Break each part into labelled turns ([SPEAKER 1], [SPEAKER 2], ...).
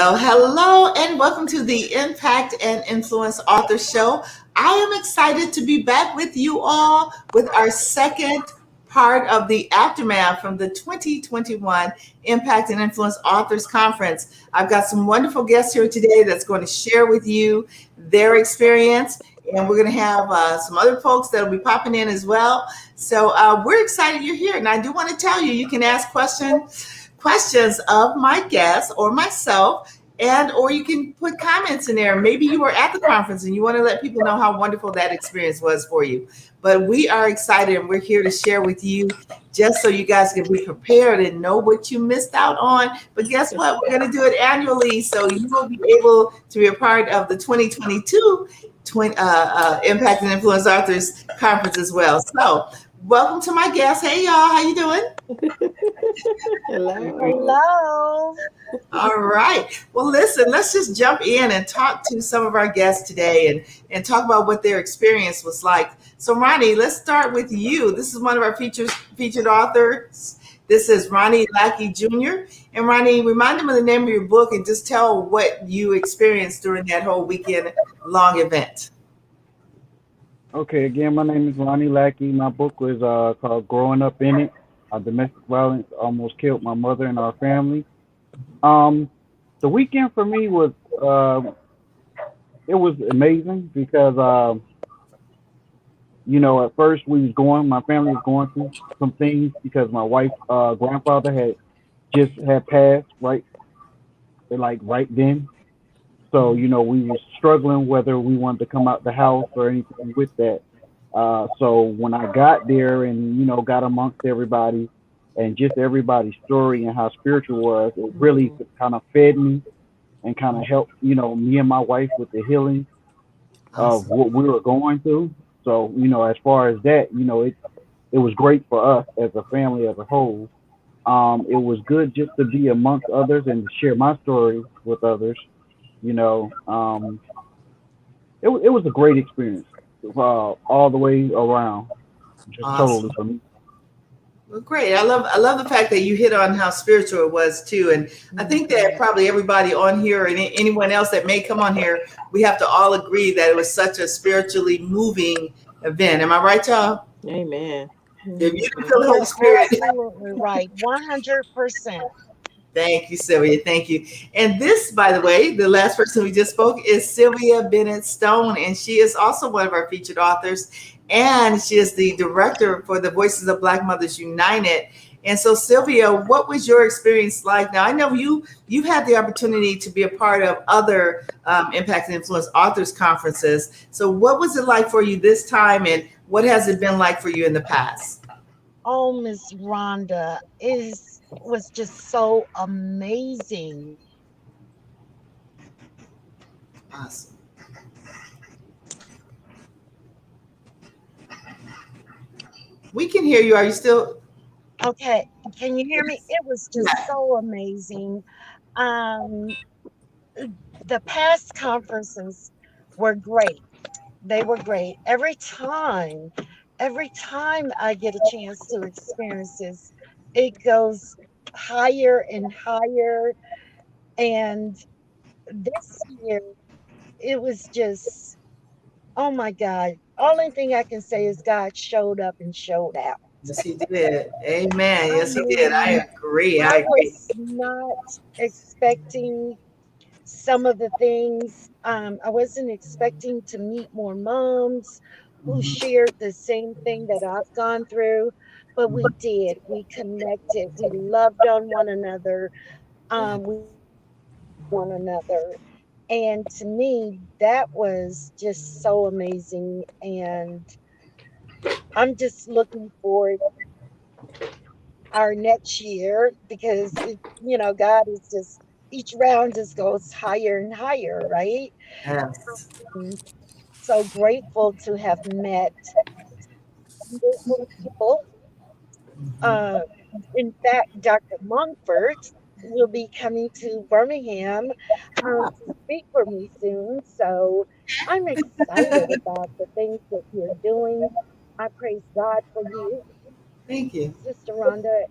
[SPEAKER 1] Well, hello and welcome to the Impact and Influence Author Show. I am excited to be back with you all with our second part of the aftermath from the 2021 Impact and Influence Authors Conference. I've got some wonderful guests here today that's going to share with you their experience, and we're going to have some other folks that'll be popping in as well. So we're excited you're here, and I do want to tell you, you can ask questions of my guests or myself, and or you can put comments in there. Maybe you were at the conference and you want to let people know how wonderful that experience was for you. But we are excited and we're here to share with you just so you guys can be prepared and know what you missed out on. But guess what? We're going to do it annually, so you will be able to be a part of the 2022 Impact and Influence Authors Conference as well. So welcome to my guests. Hey y'all, how you doing?
[SPEAKER 2] Hello.
[SPEAKER 1] All right. Well, listen, let's just jump in and talk to some of our guests today and talk about what their experience was like. So, Ronnie, let's start with you. This is one of our featured authors. This is Ronnie Lackey Jr. And Ronnie, remind them of the name of your book and just tell what you experienced during that whole weekend long event.
[SPEAKER 3] Okay, again, my name is Ronnie Lackey. My book was called Growing Up in It. Domestic violence almost killed my mother and our family. The weekend for me was it was amazing because at first my family was going through some things because my wife's grandfather had passed right then. So we were struggling whether we wanted to come out the house or anything with that. So when I got there and got amongst everybody and just everybody's story and how spiritual it was, it really kind of fed me and kind of helped me and my wife with the healing of what we were going through. So as far as that, it was great for us as a family as a whole. It was good just to be amongst others and to share my story with others. It was a great experience all the way around, just totally for me.
[SPEAKER 1] Well, great. I love the fact that you hit on how spiritual it was too. And I think that probably everybody on here and anyone else that may come on here, we have to all agree that it was such a spiritually moving event. Am I right, y'all?
[SPEAKER 2] Amen.
[SPEAKER 1] If you can feel the Holy Spirit.
[SPEAKER 2] Absolutely right. 100%.
[SPEAKER 1] Thank you, Sylvia. Thank you. And this, by the way, the last person we just spoke is Sylvia Bennett Stone, and she is also one of our featured authors, and she is the director for the Voices of Black Mothers United. And so, Sylvia, what was your experience like? Now, I know you've had the opportunity to be a part of other Impact and Influence Authors Conferences. So what was it like for you this time, and what has it been like for you in the past?
[SPEAKER 2] Oh, Miss Rhonda, was just so amazing.
[SPEAKER 1] Awesome. We can hear you. Are you still?
[SPEAKER 2] Okay, can you hear me? It was just so amazing. Um, the past conferences were great. They were great. Every time I get a chance to experience this, it goes higher and higher. And this year, it was just, oh my God. Only thing I can say is God showed up and showed out.
[SPEAKER 1] Yes, he did. Amen.
[SPEAKER 2] I
[SPEAKER 1] Yes, he did. I
[SPEAKER 2] mean,
[SPEAKER 1] agree.
[SPEAKER 2] I
[SPEAKER 1] I agree.
[SPEAKER 2] was not expecting some of the things. I wasn't expecting to meet more moms who
[SPEAKER 1] Mhm.
[SPEAKER 2] shared the same thing that I've gone through, but we did. We connected. We loved on one another. We one another. And to me, that was just so amazing. And I'm just looking forward our next year because God is just each round just goes higher and higher, right?
[SPEAKER 1] Yes.
[SPEAKER 2] I'm so grateful to have met wonderful people.
[SPEAKER 1] Mhm.
[SPEAKER 2] Uh, in fact, Dr. Montfort will be coming to Birmingham to speak for me soon. So I'm excited about the things that you're doing. I praise God for you,
[SPEAKER 1] Thank you.
[SPEAKER 2] Sister Rhonda.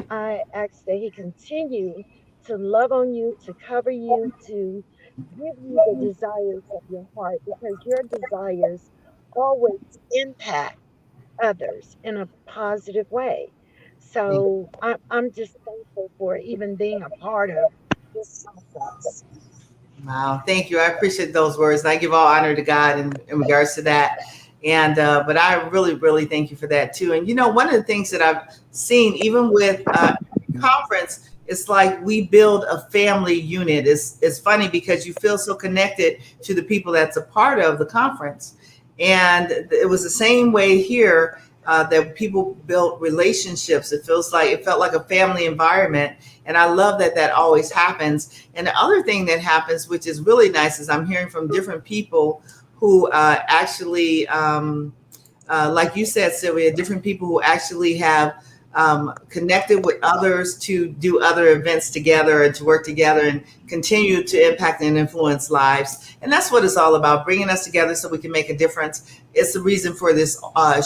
[SPEAKER 2] I ask that He continue to love on you, to cover you, to give you the desires of your heart, because your desires always impact others in a positive way. So I'm just thankful for even being a part of this process.
[SPEAKER 1] Wow, thank you. I appreciate those words. And I give all honor to God in regards to that. And but I really, really thank you for that too. And one of the things that I've seen, even with conference, it's like we build a family unit. It's funny because you feel so connected to the people that's a part of the conference, and it was the same way here. That people built relationships. It felt like a family environment, and I love that that always happens. And the other thing that happens, which is really nice, is I'm hearing from different people who actually, like you said, Sylvia, different people who actually have connected with others to do other events together and to work together and continue to impact and influence lives. And that's what it's all about, bringing us together so we can make a difference. It's the reason for this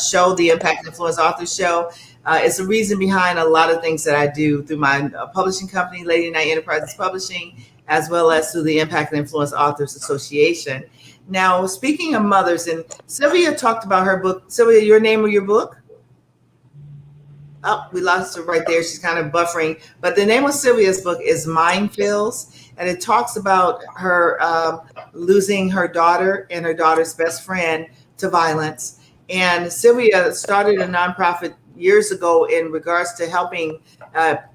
[SPEAKER 1] show, the Impact and Influence Author Show. It's the reason behind a lot of things that I do through my publishing company, Lady Night Enterprises Publishing, as well as through the Impact and Influence Authors Association. Now, speaking of mothers, and Sylvia talked about her book. Sylvia, your name of your book? Oh, we lost her right there. She's kind of buffering. But the name of Sylvia's book is Minefields, and it talks about her losing her daughter and her daughter's best friend to violence. And Sylvia started a nonprofit years ago in regards to helping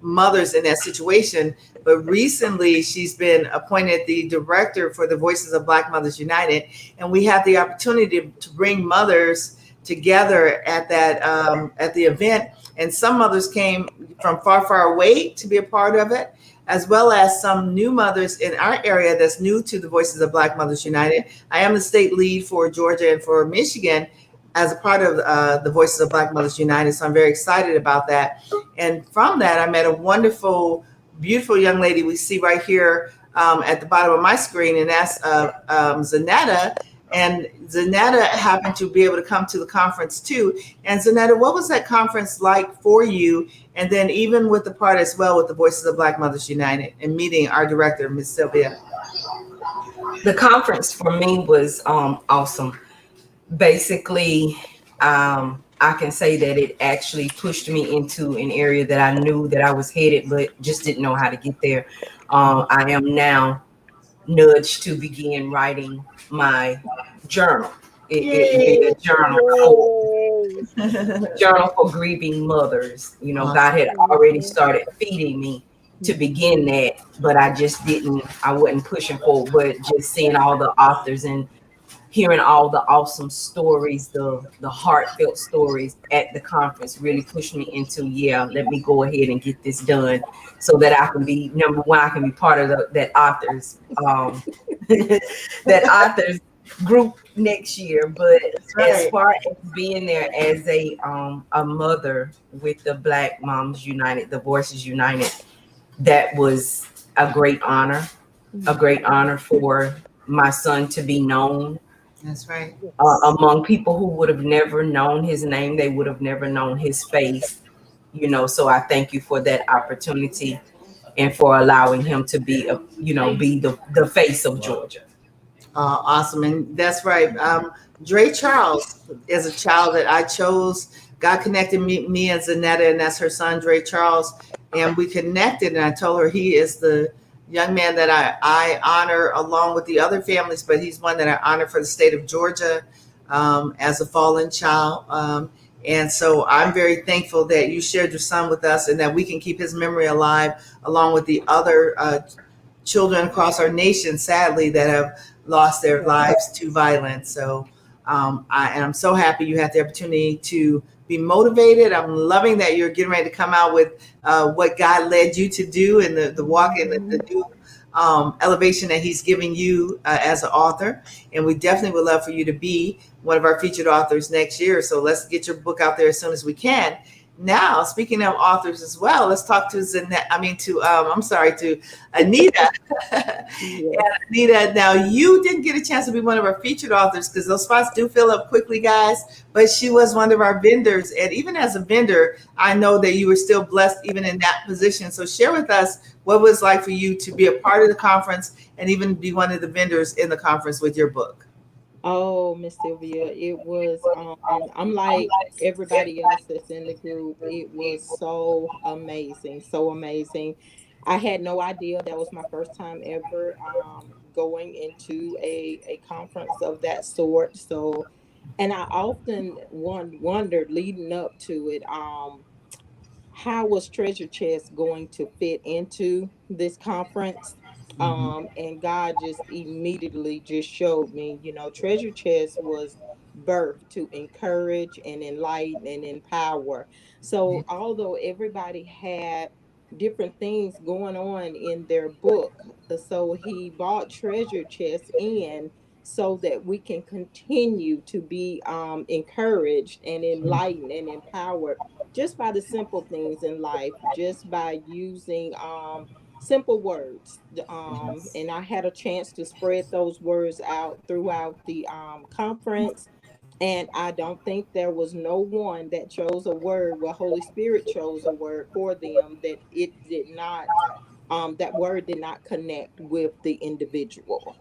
[SPEAKER 1] mothers in that situation. But recently, she's been appointed the director for the Voices of Black Mothers United, and we had the opportunity to bring mothers together at that at the event. And some mothers came from far, far away to be a part of it, as well as some new mothers in our area that's new to the Voices of Black Mothers United. I am the state lead for Georgia and for Michigan as a part of the Voices of Black Mothers United. So I'm very excited about that. And from that, I met a wonderful, beautiful young lady we see right here at the bottom of my screen, and that's Zanetta. And Zanetta happened to be able to come to the conference too. And Zanetta, what was that conference like for you? And then even with the part as well with the Voices of Black Mothers United and meeting our director, Ms. Sylvia.
[SPEAKER 4] The conference for me was awesome. Basically, I can say that it actually pushed me into an area that I knew that I was headed, but just didn't know how to get there. I am now nudged to begin writing my journal. It a journal for grieving mothers. God had already started feeding me to begin that, but I wasn't pushing forward. But just seeing all the authors and hearing all the awesome stories, the heartfelt stories at the conference really pushed me into, let me go ahead and get this done so that I can be, number one, I can be part of that authors that authors group next year. But as far as being there as a mother with the Black Moms United, the Voices United, that was a great honor for my son to be known.
[SPEAKER 1] That's right.
[SPEAKER 4] Among people who would have never known his name, they would have never known his face, so I thank you for that opportunity and for allowing him to be be the face of Georgia.
[SPEAKER 1] Awesome. And that's right. Dre Charles is a child that I chose. God connected me and Zanetta, and that's her son, Dre Charles. And we connected, and I told her he is the young man that I honor along with the other families, but he's one that I honor for the state of Georgia as a fallen child. And so I'm very thankful that you shared your son with us and that we can keep his memory alive along with the other children across our nation, sadly, that have lost their lives to violence. So I'm so happy you had the opportunity to be motivated. I'm loving that you're getting ready to come out with what God led you to do and the walk and the new elevation that he's giving you as an author. And we definitely would love for you to be one of our featured authors next year. So let's get your book out there as soon as we can. now, speaking of authors as well, let's talk to to Anita. And
[SPEAKER 5] Yes.
[SPEAKER 1] Anita, now you didn't get a chance to be one of our featured authors because those spots do fill up quickly, guys. But she was one of our vendors. And even as a vendor, I know that you were still blessed even in that position. So share with us what it was like for you to be a part of the conference and even be one of the vendors in the conference with your book.
[SPEAKER 5] Oh, Miss Sylvia, it was I'm like everybody else that's in the group. It was so amazing, so amazing. I had no idea that was my first time ever going into a conference of that sort. So, and I often wondered leading up to it, how was Treasure Chest going to fit into this conference?
[SPEAKER 1] Mhm.
[SPEAKER 5] And God just immediately just showed me, Treasure Chest was birthed to encourage and enlighten and empower. So although everybody had different things going on in their book, so he bought Treasure Chest in so that we can continue to be encouraged and enlightened and empowered just by the simple things in life, just by using simple words.
[SPEAKER 1] Yes.
[SPEAKER 5] And I had a chance to spread those words out throughout the conference. And I don't think there was no one that chose a word where Holy Spirit chose a word for them that it did not, that word did not connect with the individual.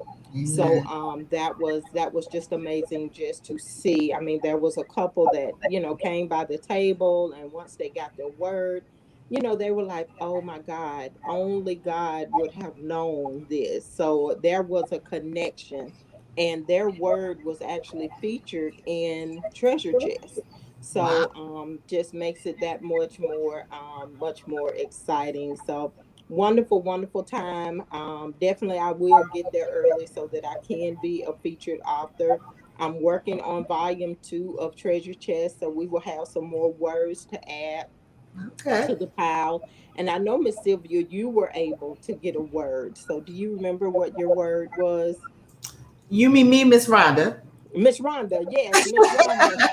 [SPEAKER 5] So
[SPEAKER 1] Amen.
[SPEAKER 5] that was just amazing just to see. I mean, there was a couple that, came by the table, and once they got their word, they were like, oh my God, only God would have known this. So there was a connection, and their word was actually featured in Treasure Chest.
[SPEAKER 1] Wow.
[SPEAKER 5] So just makes it that much more exciting. So wonderful, wonderful time. Definitely I will get there early so that I can be a featured author. I'm working on volume 2 of Treasure Chest, so we will have some more words to add
[SPEAKER 1] Okay.
[SPEAKER 5] to the pile. And I know, Miss Sylvia, you were able to get a word. So do you remember what your word was?
[SPEAKER 1] You mean me, Miss Rhonda?
[SPEAKER 5] Miss Rhonda, yes, Miss Rhonda.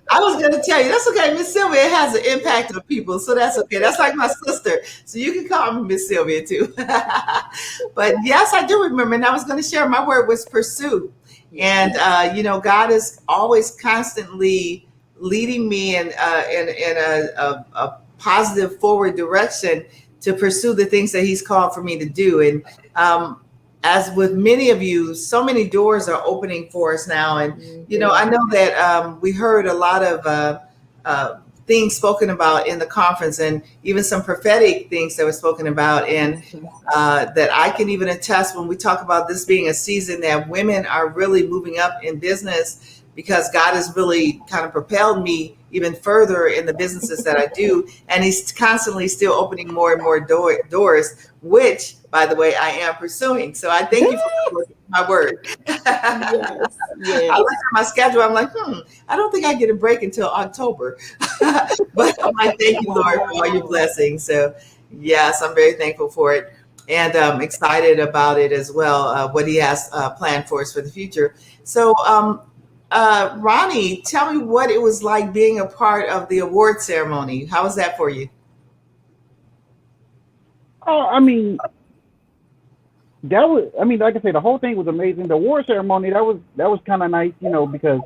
[SPEAKER 1] I was going to tell you, that's okay. Miss Sylvia has an impact on people, so that's okay. That's like my sister. So you can call me Miss Sylvia too. But yes, I do remember. And I was going to share my word was pursue.
[SPEAKER 5] Yes.
[SPEAKER 1] And, God is always constantly leading me in a positive forward direction to pursue the things that he's called for me to do. And as with many of you, so many doors are opening for us now. And I
[SPEAKER 5] Mhm.
[SPEAKER 1] know that we heard a lot of uh, things spoken about in the conference, and even some prophetic things that were spoken about, and
[SPEAKER 5] Mhm.
[SPEAKER 1] that I can even attest when we talk about this being a season that women are really moving up in business because God has really kind of propelled me even further in the businesses that I do, and He's constantly still opening more and more doors, which, by the way, I am pursuing. So I thank you for my word.
[SPEAKER 5] Yes,
[SPEAKER 1] I
[SPEAKER 5] yes.
[SPEAKER 1] looked at my schedule. I'm like, I don't think I get a break until October. But I'm like, thank you, Lord, for all your
[SPEAKER 5] Wow.
[SPEAKER 1] blessings. So, yes, I'm very thankful for it and excited about it as well, what He has planned for us for the future. So, Ronnie, tell me what it was like being a part of the award ceremony. How was that for you?
[SPEAKER 3] Oh, I mean, that was. I mean, like I said, the whole thing was amazing. The award ceremony that was kind of nice, because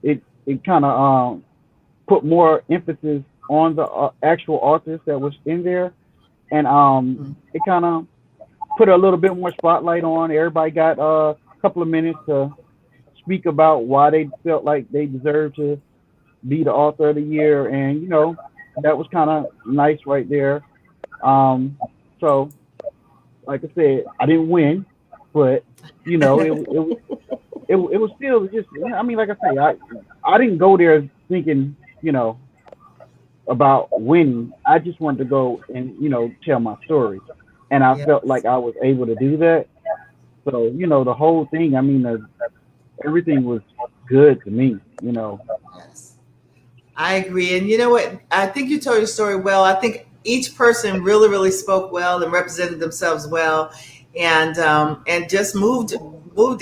[SPEAKER 3] it kind of put more emphasis on the actual authors that was in there, and
[SPEAKER 1] Mm.
[SPEAKER 3] it kind of put a little bit more spotlight on. Everybody got a couple of minutes to speak about why they felt like they deserved to be the author of the year, and that was kind of nice right there. Um, so, like I said, I didn't win, but it was still just. I mean, like I say, I didn't go there thinking about winning. I just wanted to go and tell my story, and I felt
[SPEAKER 1] Yes.
[SPEAKER 3] like I was able to do that. So the whole thing. I mean, everything was good to me.
[SPEAKER 1] Yes. I agree. And you know what? I think you told your story well. I think each person really, really spoke well and represented themselves well. and just moved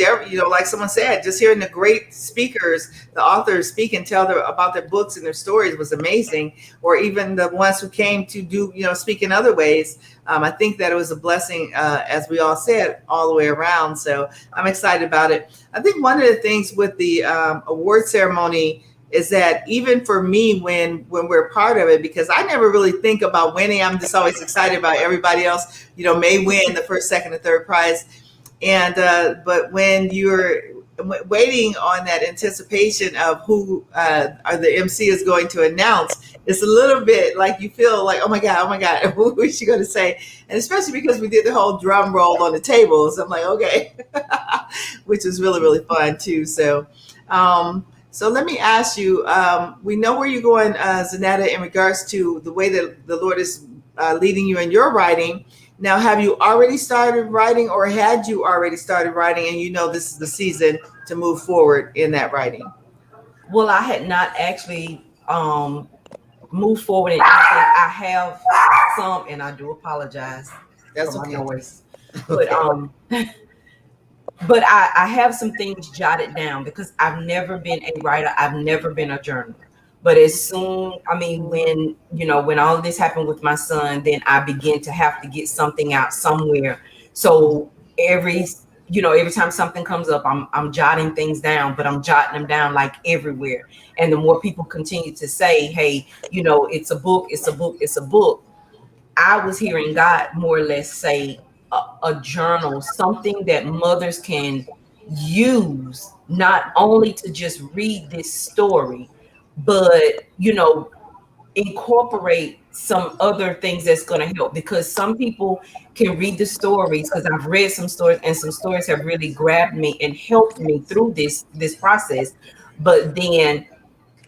[SPEAKER 1] every, like someone said, just hearing the great speakers, the authors speak and tell about their books and their stories was amazing. Or even the ones who came to do, speak in other ways. I think that it was a blessing, as we all said, all the way around. So I'm excited about it. I think one of the things with the award ceremony is that even for me, when we're part of it, because I never really think about winning, I'm just always excited about everybody else, may win the first, second, or third prize. And but when you're waiting on that anticipation of who the MC is going to announce, it's a little bit like you feel like, oh my God, who is she going to say? And especially because we did the whole drum roll on the tables, I'm like, okay, which is really, really fun too. So, so let me ask you, we know where you're going, Zanetta, in regards to the way that the Lord is leading you in your writing. Now, have you already started writing, or had you already started writing and this is the season to move forward in that writing?
[SPEAKER 4] Well, I had not actually moved forward in anything. I have some, and I do apologize
[SPEAKER 1] That's
[SPEAKER 4] for
[SPEAKER 1] okay.
[SPEAKER 4] my noise. But but I have some things jotted down because I've never been a writer. I've never been a journaler. But as soon, when all of this happened with my son, then I began to have to get something out somewhere. So every time something comes up, I'm jotting things down, but I'm jotting them down like everywhere. And the more people continue to say, hey, it's a book, it's a book, it's a book. I was hearing God more or less say a journal, something that mothers can use, not only to just read this story, but incorporate some other things that's going to help, because some people can read the stories, because I've read some stories and some stories have really grabbed me and helped me through this process. But then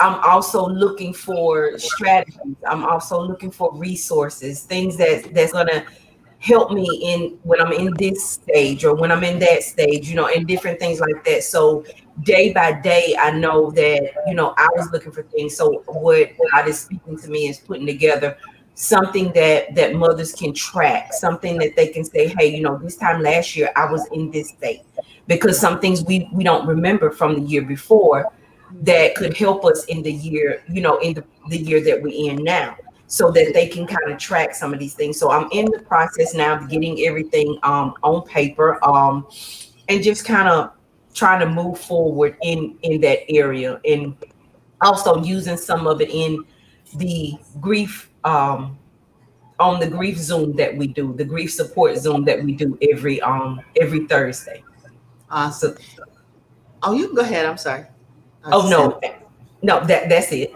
[SPEAKER 4] I'm also looking for strategies. I'm also looking for resources, things that's going to help me in when I'm in this stage or when I'm in that stage, and different things like that. So day by day, I know that, I was looking for things. So what God is speaking to me is putting together something that mothers can track, something that they can say, hey, this time last year I was in this state, because some things we don't remember from the year before that could help us in the year, in the year that we're in now, so that they can kind of track some of these things. So I'm in the process now of getting everything on paper, and just kind of trying to move forward in that area, and also using some of it in the grief, on the grief Zoom that we do, the grief support Zoom that we do every Thursday.
[SPEAKER 1] Awesome. Oh, you can go ahead. I'm sorry.
[SPEAKER 4] Oh no, that's it.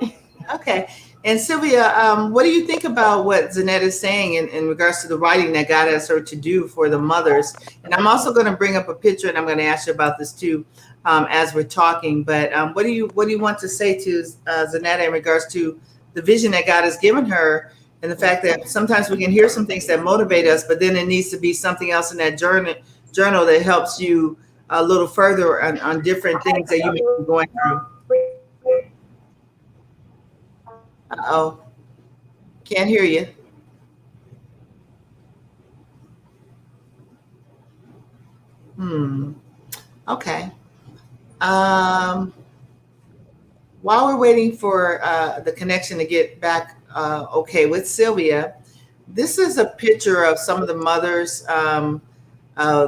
[SPEAKER 1] Okay. And Sylvia, what do you think about what Zanetta is saying in regards to the writing that God has her to do for the mothers? And I'm also going to bring up a picture, and I'm going to ask you about this too, as we're talking. But what do you want to say to Zanetta in regards to the vision that God has given her, and the fact that sometimes we can hear some things that motivate us, but then it needs to be something else in that journal that helps you a little further on different things that you may be going through. Uh-oh. Can't hear you. Okay. While we're waiting for the connection to get back okay with Sylvia, this is a picture of some of the mothers,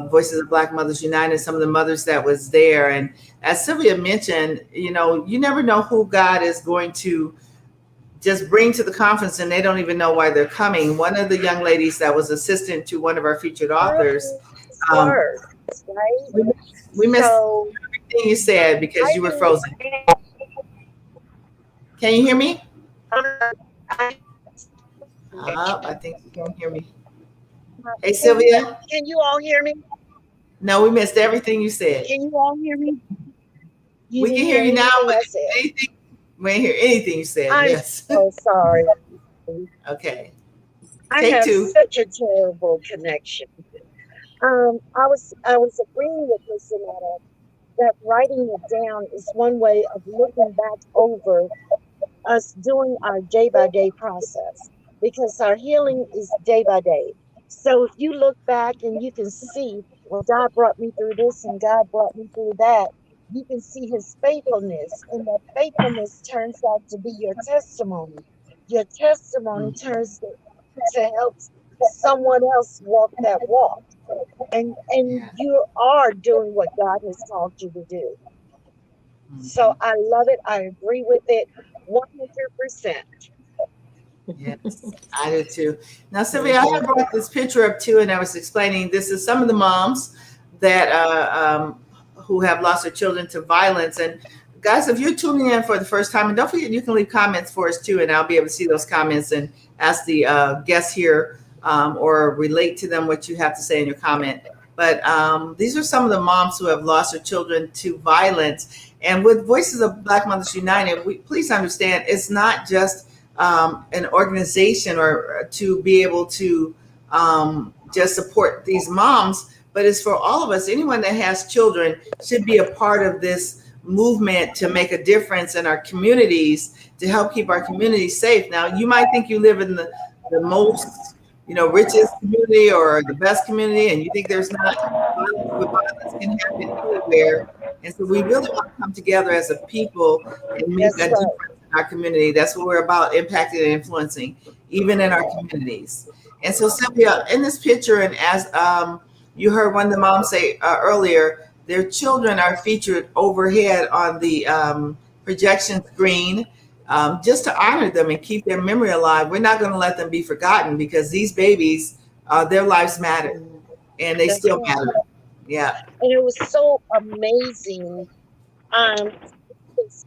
[SPEAKER 1] Voices of Black Mothers United, some of the mothers that was there. And as Sylvia mentioned, you never know who God is going to just bring to the conference, and they don't even know why they're coming. One of the young ladies that was assistant to one of our featured authors,
[SPEAKER 2] Right?
[SPEAKER 1] we missed everything you said because you were frozen. Can you hear me? I think you can't hear me. Hey, Sylvia.
[SPEAKER 2] Can you all hear me?
[SPEAKER 1] No, we missed everything you said.
[SPEAKER 2] Can you all hear me?
[SPEAKER 1] We can hear you now, but we didn't hear anything you said.
[SPEAKER 2] I'm so sorry.
[SPEAKER 1] Okay.
[SPEAKER 2] I
[SPEAKER 1] Take
[SPEAKER 2] have
[SPEAKER 1] two.
[SPEAKER 2] such a terrible connection. I was agreeing with Miss Zanetta that writing it down is one way of looking back over us doing our day by day process, because our healing is day by day. So if you look back and you can see, well, God brought me through this and God brought me through that, you can see his faithfulness. And that faithfulness turns out to be your testimony. Your testimony turns to help someone else walk that walk. And
[SPEAKER 1] Yeah.
[SPEAKER 2] you are doing what God has called you to do. So
[SPEAKER 1] Mhm.
[SPEAKER 2] I love it. I agree with it 100%.
[SPEAKER 1] Yes, I do too. Now, Sylvia, I have
[SPEAKER 5] Mhm.
[SPEAKER 1] brought this picture up too, and I was explaining this is some of the moms that who have lost their children to violence. And guys, if you're tuning in for the first time, and don't forget you can leave comments for us too, and I'll be able to see those comments and ask the guests here or relate to them what you have to say in your comment. But these are some of the moms who have lost their children to violence. And with Voices of Black Mothers United, please understand it's not just an organization or to be able to just support these moms, but it's for all of us. Anyone that has children should be a part of this movement to make a difference in our communities to help keep our communities safe. Now, you might think you live in the most, richest community or the best community, and you think there's not violence, but violence can happen anywhere. And so we really want to come together as a people and make
[SPEAKER 2] That's
[SPEAKER 1] a
[SPEAKER 2] right.
[SPEAKER 1] difference in our community. That's what we're about, impacting and influencing, even in our communities. And so, Sylvia, in this picture, and as you heard one of the moms say earlier, their children are featured overhead on the projection screen just to honor them and keep their memory alive. We're not going to let them be forgotten because these babies, their lives matter and they
[SPEAKER 2] That's
[SPEAKER 1] still
[SPEAKER 2] right.
[SPEAKER 1] matter. Yeah.
[SPEAKER 2] And it was so amazing. Because,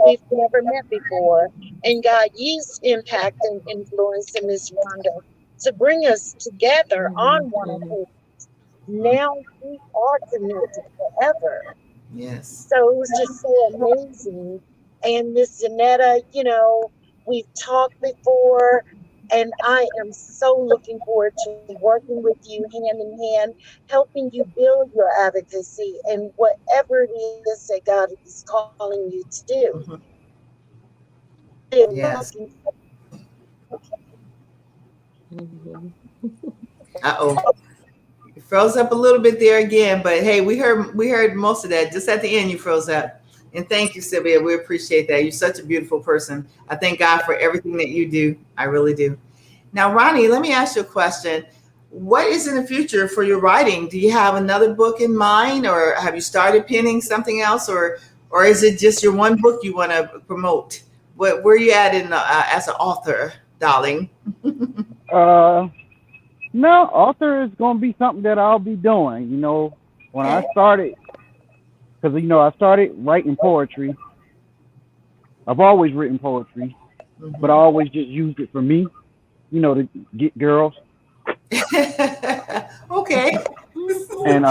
[SPEAKER 2] we've never met before, and God used impact and influence in Miss Rhonda to bring us together
[SPEAKER 5] Mhm.
[SPEAKER 2] on one
[SPEAKER 5] Mhm.
[SPEAKER 2] accord.
[SPEAKER 1] Mhm.
[SPEAKER 2] Now we are connected forever.
[SPEAKER 1] Yes.
[SPEAKER 2] So it was just so amazing. And Miss Janetta, we've talked before, and I am so looking forward to working with you hand in hand, helping you build your advocacy and whatever it is that God is calling you to do.
[SPEAKER 1] Mhm.
[SPEAKER 2] I am
[SPEAKER 1] Yes.
[SPEAKER 2] looking
[SPEAKER 5] Mhm.
[SPEAKER 1] Uh-oh. You froze up a little bit there again, but hey, we heard most of that. Just at the end, you froze up. And thank you, Sylvia. We appreciate that. You're such a beautiful person. I thank God for everything that you do. I really do. Now, Ronnie, let me ask you a question. What is in the future for your writing? Do you have another book in mind, or have you started penning something else, or is it just your one book you want to promote? Where are you at in as an author, darling?
[SPEAKER 3] Uh, no, author is gonna be something that I'll be doing. When I
[SPEAKER 1] Okay.
[SPEAKER 3] started, because I started writing poetry. I've always written poetry, but I
[SPEAKER 1] Hmm.
[SPEAKER 3] always just used it for me. To get girls,
[SPEAKER 1] Okay.
[SPEAKER 3] and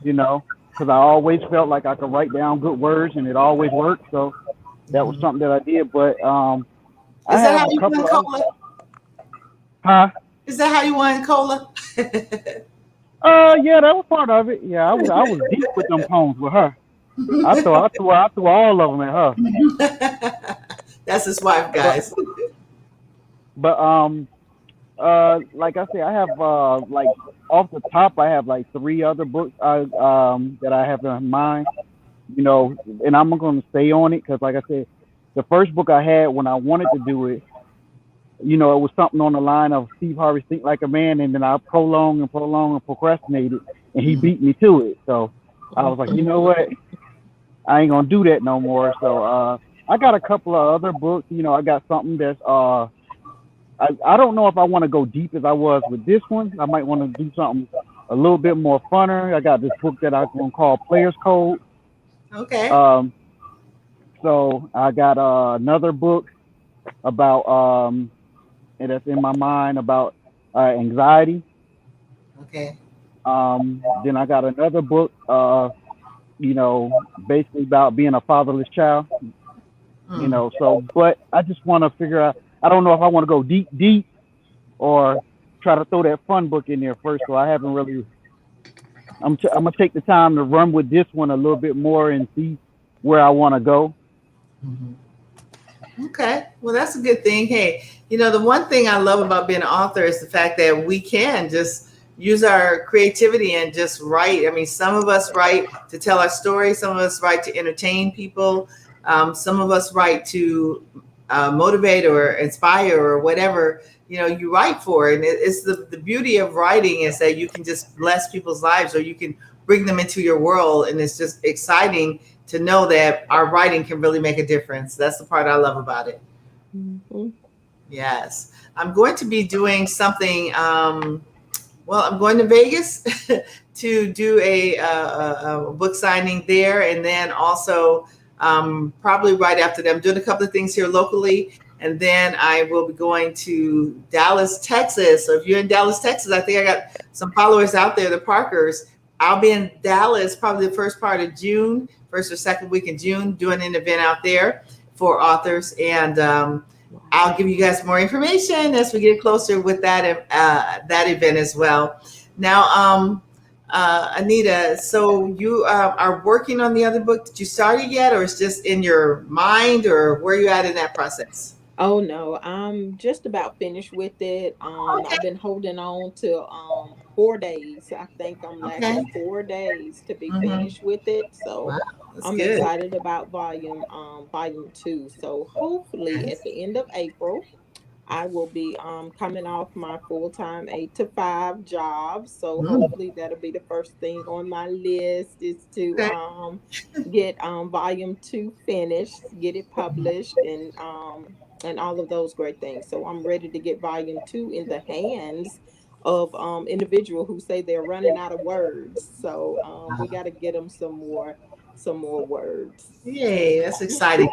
[SPEAKER 3] because I always felt like I could write down good words, and it always worked. So that was
[SPEAKER 1] Mhm.
[SPEAKER 3] something that I did. But I
[SPEAKER 1] Is that
[SPEAKER 3] have
[SPEAKER 1] how
[SPEAKER 3] a
[SPEAKER 1] you
[SPEAKER 3] couple
[SPEAKER 1] won
[SPEAKER 3] of other.
[SPEAKER 1] cola?
[SPEAKER 3] Huh?
[SPEAKER 1] Is that how you won cola?
[SPEAKER 3] Yeah, that was part of it. Yeah, I was deep with them poems with her. I threw all of them at her.
[SPEAKER 1] That's his wife,
[SPEAKER 3] But
[SPEAKER 1] guys.
[SPEAKER 3] but like I said, I have like off the top, I have like three other books that I have in mind. And I'm going to stay on it because, like I said, the first book I had when I wanted to do it, it was something on the line of Steve Harvey's Think Like a Man, and then I prolonged and prolonged and procrastinated, and he
[SPEAKER 1] Mhm.
[SPEAKER 3] beat me to it. So I was like, you know what? I ain't gonna do that no more. So I got a couple of other books. I got something that's I don't know if I want to go deep as I was with this one. I might want to do something a little bit more funner. I got this book that I'm gonna call Players Code.
[SPEAKER 1] Okay.
[SPEAKER 3] Um, so I got another book about and that's in my mind about anxiety.
[SPEAKER 1] Okay.
[SPEAKER 3] Then I got another book, basically about being a fatherless child.
[SPEAKER 1] Mm.
[SPEAKER 3] So but I just want to figure out. I don't know if I want to go deep, deep, or try to throw that fun book in there first. So I haven't really. I'm gonna take the time to run with this one a little bit more and see where I want to go.
[SPEAKER 1] Mhm. Okay. Well, that's a good thing. Hey, the one thing I love about being an author is the fact that we can just use our creativity and just write. I mean, some of us write to tell our story, some of us write to entertain people, some of us write to motivate or inspire or whatever, you write for. And it's the beauty of writing is that you can just bless people's lives or you can bring them into your world. And it's just exciting to know that our writing can really make a difference. That's the part I love about it.
[SPEAKER 5] Mm-hmm.
[SPEAKER 1] Yes. I'm going to be doing something. Well, I'm going to Vegas to do a book signing there. And then also probably right after that, I'm doing a couple of things here locally. And then I will be going to Dallas, Texas. So if you're in Dallas, Texas, I think I got some followers out there, the Parkers. I'll be in Dallas probably the first part of June, first or second week in June, doing an event out there for authors. And I'll give you guys more information as we get closer with that event as well. Now, Anita, so you are working on the other book. Did you start it yet, or it's just in your mind, or where are you at in that process?
[SPEAKER 5] Oh no, I'm just about finished with it.
[SPEAKER 1] Okay.
[SPEAKER 5] I've been holding on to 4 days. I think I'm
[SPEAKER 1] Okay.
[SPEAKER 5] lacking 4 days to be
[SPEAKER 1] Mm-hmm.
[SPEAKER 5] finished with it. So
[SPEAKER 1] Wow, that's
[SPEAKER 5] I'm
[SPEAKER 1] good.
[SPEAKER 5] excited about volume two. So hopefully
[SPEAKER 1] Yes.
[SPEAKER 5] at the end of April I will be coming off my full-time 8 to 5 job. So
[SPEAKER 1] Mm,
[SPEAKER 5] hopefully that'll be the first thing on my list is to
[SPEAKER 1] okay.
[SPEAKER 5] get volume two finished, get it published, and all of those great things. So I'm ready to get volume two in the hands of individual who say they're running out of words. So we got to get them some more words.
[SPEAKER 1] Yay, that's exciting.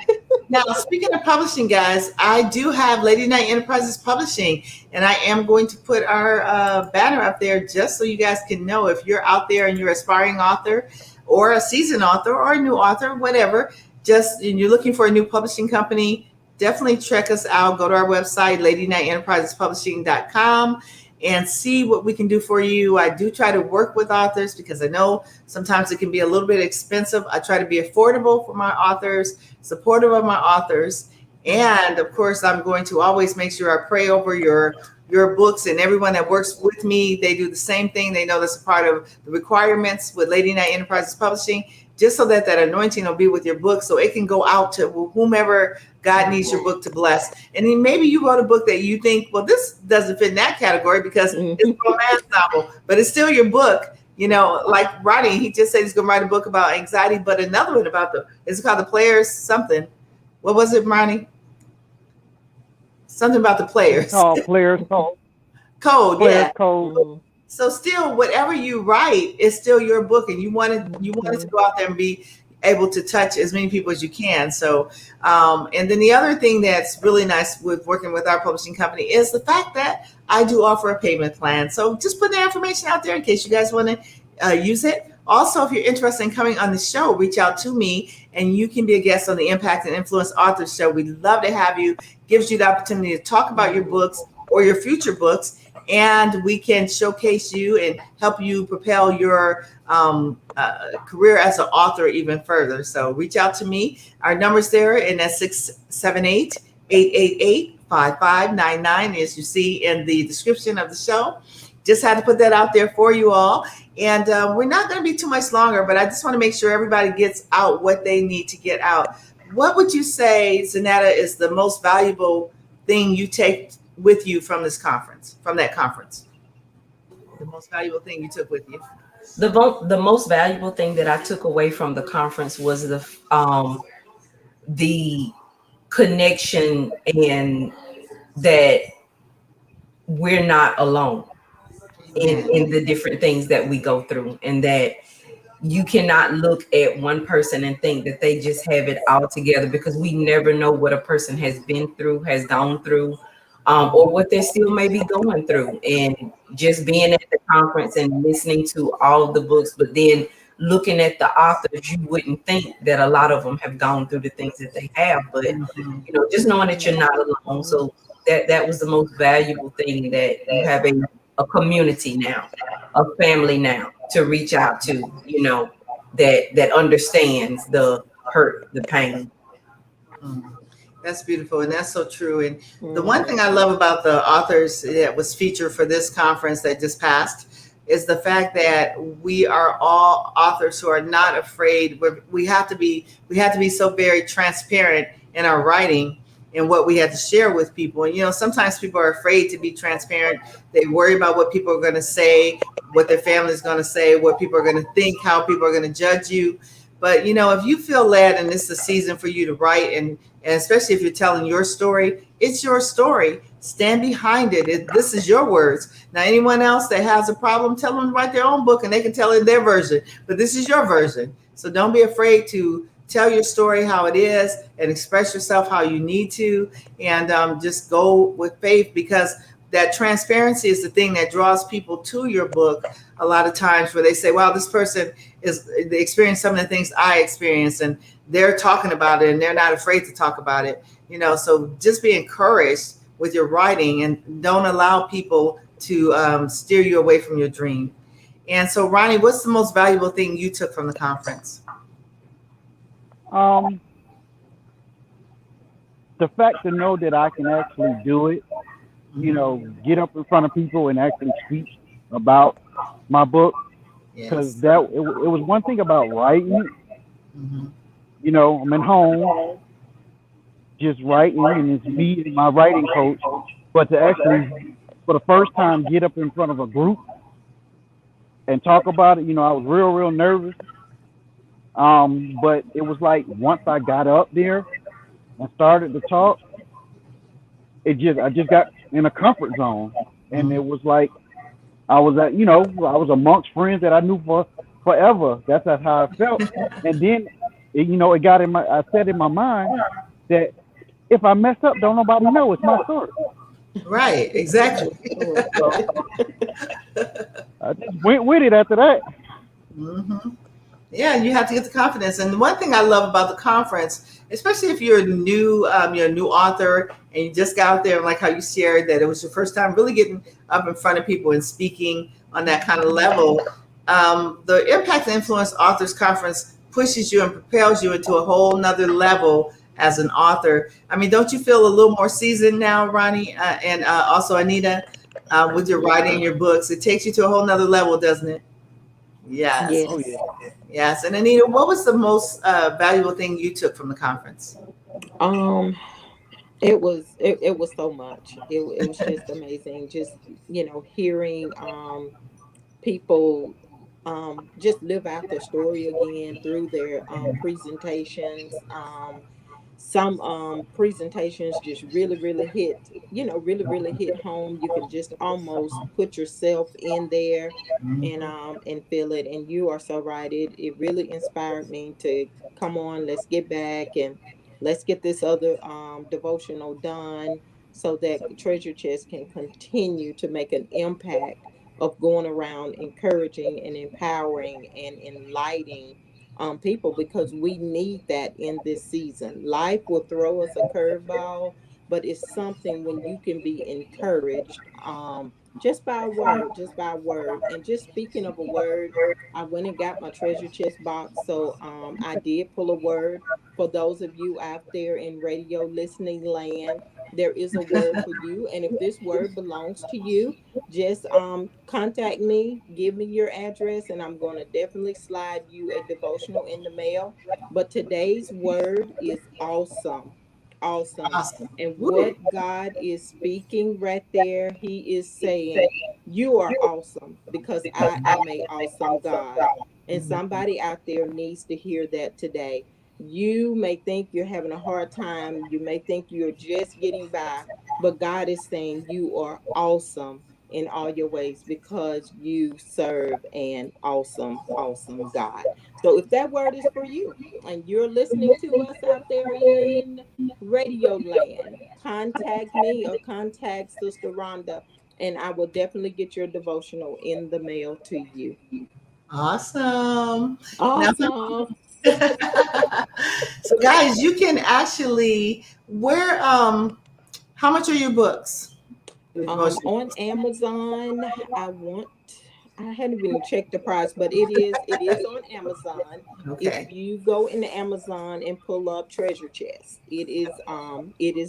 [SPEAKER 1] Now, speaking of publishing, guys, I do have Lady Night Enterprises Publishing, and I am going to put our banner up there just so you guys can know if you're out there and you're an aspiring author or a seasoned author or a new author, whatever, just and you're looking for a new publishing company, definitely check us out. Go to our website, ladynighenterprisespublishing.com, and see what we can do for you. I do try to work with authors because I know sometimes it can be a little bit expensive. I try to be affordable for my authors, supportive of my authors. And of course, I'm going to always make sure I pray over your books, and everyone that works with me, they do the same thing. They know that's a part of the requirements with Lady Night Enterprises Publishing, just so that anointing will be with your book so it can go out to whomever God needs your book to bless. And then maybe you wrote a book that you think, well, this doesn't fit in that category because it's a romance novel, but it's still your book. Like Ronnie, he just said he's going to write a book about anxiety, but another one about it's called The Players something. What was it, Ronnie? Something about the
[SPEAKER 3] It's
[SPEAKER 1] players.
[SPEAKER 3] called Players Code.
[SPEAKER 1] Code,
[SPEAKER 3] Players
[SPEAKER 1] yeah.
[SPEAKER 3] Code.
[SPEAKER 1] So still, whatever you write is still your book, and you wanted to go out there and be able to touch as many people as you can. So, and then the other thing that's really nice with working with our publishing company is the fact that I do offer a payment plan. So just put the information out there in case you guys want to use it. Also, if you're interested in coming on the show, reach out to me and you can be a guest on the Impact and Influence Authors Show. We'd love to have you. Gives you the opportunity to talk about your books or your future books, and we can showcase you and help you propel your career as an author even further. So reach out to me. Our number's there, and that's 678-888-5599, as you see in the description of the show. Just had to put that out there for you all. And we're not going to be too much longer, but I just want to make sure everybody gets out what they need to get out. What would you say, Zanetta, is the most valuable thing you take with you from that conference? The most valuable thing you took with you?
[SPEAKER 4] The most valuable thing that I took away from the conference was the connection, and that we're not alone in the different things that we go through, and that you cannot look at one person and think that they just have it all together, because we never know what a person has been through, has gone through, or what they still may be going through. And just being at the conference and listening to all of the books, but then looking at the authors, you wouldn't think that a lot of them have gone through the things that they have, but just knowing that you're not alone. So that was the most valuable thing, that you have a community now, a family now to reach out to, that understands the hurt, the pain.
[SPEAKER 1] That's beautiful, and that's so true. And the one thing
[SPEAKER 5] Mhm.
[SPEAKER 1] I love about the authors that was featured for this conference that just passed is the fact that we are all authors who are not afraid. We have to be so very transparent in our writing and what we have to share with people. And sometimes people are afraid to be transparent. They worry about what people are going to say, what their family is going to say, what people are going to think, how people are going to judge you. But if you feel led and this is a season for you to write, and especially if you're telling your story, it's your story. Stand behind it. This is your words. Now, anyone else that has a problem, tell them to write their own book and they can tell it their version. But this is your version. So don't be afraid to tell your story how it is and express yourself how you need to. And just go with faith, because that transparency is the thing that draws people to your book a lot of times, where they say, wow, this person they experience some of the things I experienced, and they're talking about it and they're not afraid to talk about it. So just be encouraged with your writing and don't allow people to steer you away from your dream. And so, Ronnie, what's the most valuable thing you took from the conference?
[SPEAKER 3] Um, the fact to know that I can actually do it, get up in front of people and actually speak about my book, because
[SPEAKER 1] Yes.
[SPEAKER 3] it was one thing about writing it.
[SPEAKER 1] Mm-hmm.
[SPEAKER 3] I'm at home just writing, and it's me and my writing coach. But to actually, for the first time, get up in front of a group and talk about it, I was real nervous. But it was like once I got up there and started to talk, I just got in a comfort zone, and
[SPEAKER 1] Mm-hmm.
[SPEAKER 3] it was like I was amongst friends that I knew for forever. That's how I felt. And then, it got I said in my mind that if I mess up, don't nobody know. It's my story.
[SPEAKER 1] Right, exactly.
[SPEAKER 3] So I just went with it after that.
[SPEAKER 1] Mm-hmm. Yeah, you have to get the confidence. And the one thing I love about the conference, especially if you're a new author and you just got out there, and like how you shared that it was your first time really getting up in front of people and speaking on that kind of level. The Impact and Influence Authors Conference pushes you and propels you into a whole nother level as an author. I mean, don't you feel a little more seasoned now, Ronnie, and also Anita, with your writing, your books? It takes you to a whole nother level, doesn't it? Yes.
[SPEAKER 3] Oh
[SPEAKER 5] Yes.
[SPEAKER 3] yeah.
[SPEAKER 1] Yes. And Anita, what was the most valuable thing you took from the conference?
[SPEAKER 5] Um, it was so much. It was just amazing. Just hearing people just live out their story again through their presentations. Some presentations just really hit, really hit home. You can just almost put yourself in there and feel it. And you are so right. It really inspired me to come on, let's get back and let's get this other devotional done so that Treasure Chest can continue to make an impact of going around encouraging and empowering and enlightening people, because we need that in this season. Life will throw us a curveball, but it's something when you can be encouraged just by a word, just by a word. And just speaking of a word, I went and got my treasure chest box. So I did pull a word for those of you out there in radio listening land. There is a word for you. And if this word belongs to you, just contact me, give me your address, and I'm going to definitely slide you a devotional in the mail. But today's word is awesome. Awesome.
[SPEAKER 1] Awesome.
[SPEAKER 5] And
[SPEAKER 1] Woo.
[SPEAKER 5] what God is speaking right there, He is saying, you are awesome because I am a awesome God. And somebody out there needs to hear that today. You may think you're having a hard time, you may think you're just getting by, but God is saying you are awesome in all your ways because you serve an awesome God. So if that word is for you and you're listening to us out there in radio land, contact me or contact Sister Rhonda, and I will definitely get your devotional in the mail to you.
[SPEAKER 1] Awesome. Now,
[SPEAKER 5] Awesome.
[SPEAKER 1] so guys, you can actually how much are your books? Your devotion?
[SPEAKER 5] On Amazon, I want I hadn't even checked the price, but it is on Amazon.
[SPEAKER 1] Okay.
[SPEAKER 5] If you go into Amazon and pull up Treasure Chest, it is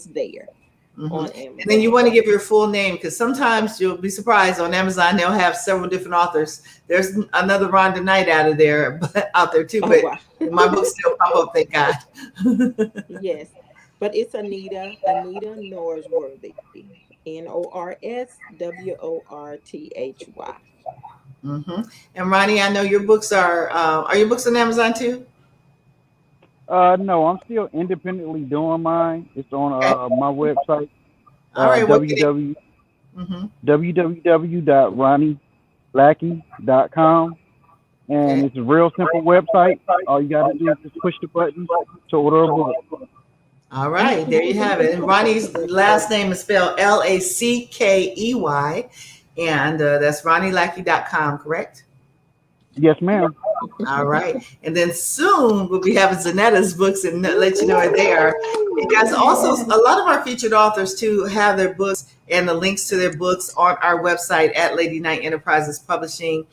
[SPEAKER 5] there on
[SPEAKER 1] And then you
[SPEAKER 5] Amazon.
[SPEAKER 1] want to give your full name, because sometimes you'll be surprised on Amazon they'll have several different authors. There's another Rhonda Knight out there too,
[SPEAKER 5] Oh
[SPEAKER 1] but
[SPEAKER 5] wow.
[SPEAKER 1] my books still pop up, thank God.
[SPEAKER 5] Yes. But it's Anita Norsworthy. Norsworthy.
[SPEAKER 1] And Ronnie, I know your books are your books on Amazon too?
[SPEAKER 3] No, I'm still independently doing mine. It's on
[SPEAKER 1] Okay.
[SPEAKER 3] my website,
[SPEAKER 1] All right. What can
[SPEAKER 3] www
[SPEAKER 1] mm-hmm.
[SPEAKER 3] www.ronnielackey.com. And
[SPEAKER 1] Okay.
[SPEAKER 3] it's a real simple website. All you got to do is just push the button to order a book.
[SPEAKER 1] All right, there you have it. And Ronnie's last name is spelled Lackey, and that's RonnieLackey.com, correct?
[SPEAKER 3] Yes, ma'am.
[SPEAKER 1] All right. And then soon we'll be having Zanetta's books and let you know where they are. And guys, also a lot of our featured authors too have their books and the links to their books on our website at Lady Knight Enterprises Publishing.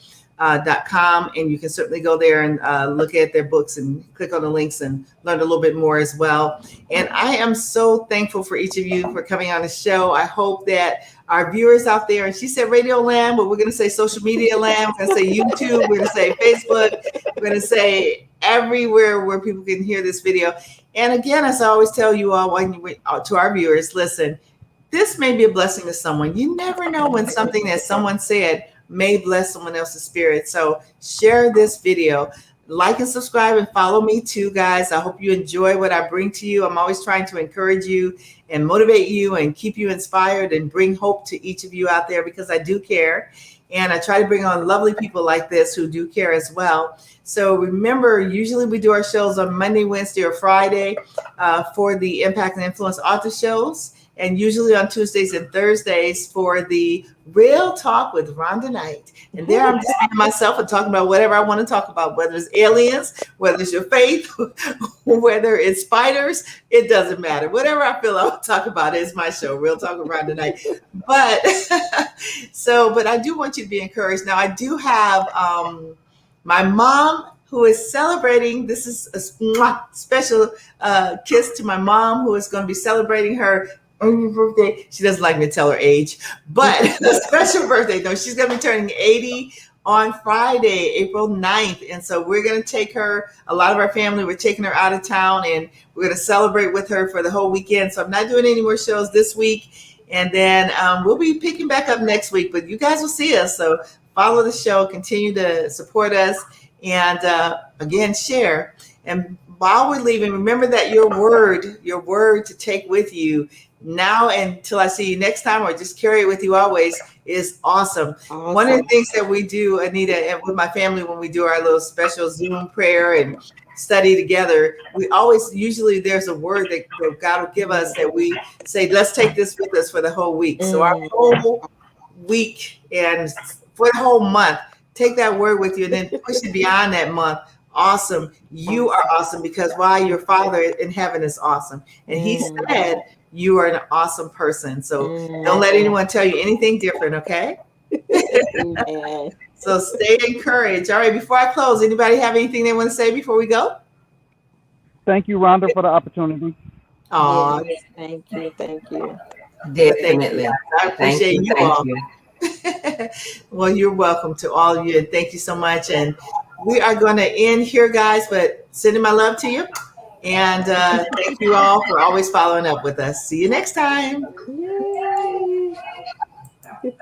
[SPEAKER 1] .com, and you can certainly go there and look at their books and click on the links and learn a little bit more as well. And I am so thankful for each of you for coming on the show. I hope that our viewers out there, and she said Radio Land, but we're going to say social media land, we're going to say YouTube, we're going to say Facebook, we're going to say everywhere where people can hear this video. And again, as I always tell you all, to our viewers, listen, this may be a blessing to someone. You never know when something that someone said may bless someone else's spirit. So share this video, like and subscribe, and follow me too, guys. I hope you enjoy what I bring to you. I'm always trying to encourage you and motivate you and keep you inspired and bring hope to each of you out there, because I do care. And I try to bring on lovely people like this who do care as well. So remember, usually we do our shows on Monday, Wednesday, or Friday for the Impact and Influence author shows, and usually on Tuesdays and Thursdays for the Real Talk with Rhonda Knight. And there I'm just being myself and talking about whatever I want to talk about, whether it's aliens, whether it's your faith, whether it's spiders, it doesn't matter. Whatever I feel I'll talk about is my show, Real Talk with Rhonda Knight. But but I do want you to be encouraged. Now, I do have my mom who is celebrating. This is a special kiss to my mom, who is going to be celebrating her birthday. She doesn't like me to tell her age, but a special birthday though. She's going to be turning 80 on Friday, April 9th. And so we're going to take her, a lot of our family, we're taking her out of town, and we're going to celebrate with her for the whole weekend. So I'm not doing any more shows this week. And then we'll be picking back up next week, but you guys will see us. So follow the show, continue to support us, and again, share. And while we're leaving, remember that your word to take with you now until I see you next time, or just carry it with you always, is awesome. One of the things that we do, Anita, and with my family, when we do our little special Zoom prayer and study together, we always, usually there's a word that God will give us that we say, let's take this with us for the whole week. So our whole week and for the whole month, take that word with you and then push it beyond that month. Awesome. You are awesome, because why? Your Father in heaven is awesome. And he said you are an awesome person. So don't let anyone tell you anything different, okay? So stay encouraged. All right, before I close, anybody have anything they want to say before we go?
[SPEAKER 3] Thank you, Rhonda, for the opportunity.
[SPEAKER 1] Oh,
[SPEAKER 5] yes, thank you.
[SPEAKER 4] Definitely.
[SPEAKER 1] I appreciate you all.
[SPEAKER 4] You.
[SPEAKER 1] Well, you're welcome to all of you, and thank you so much. And we are going to end here, guys, but sending my love to you. And thank you all for always following up with us. See you next time.
[SPEAKER 5] Yay.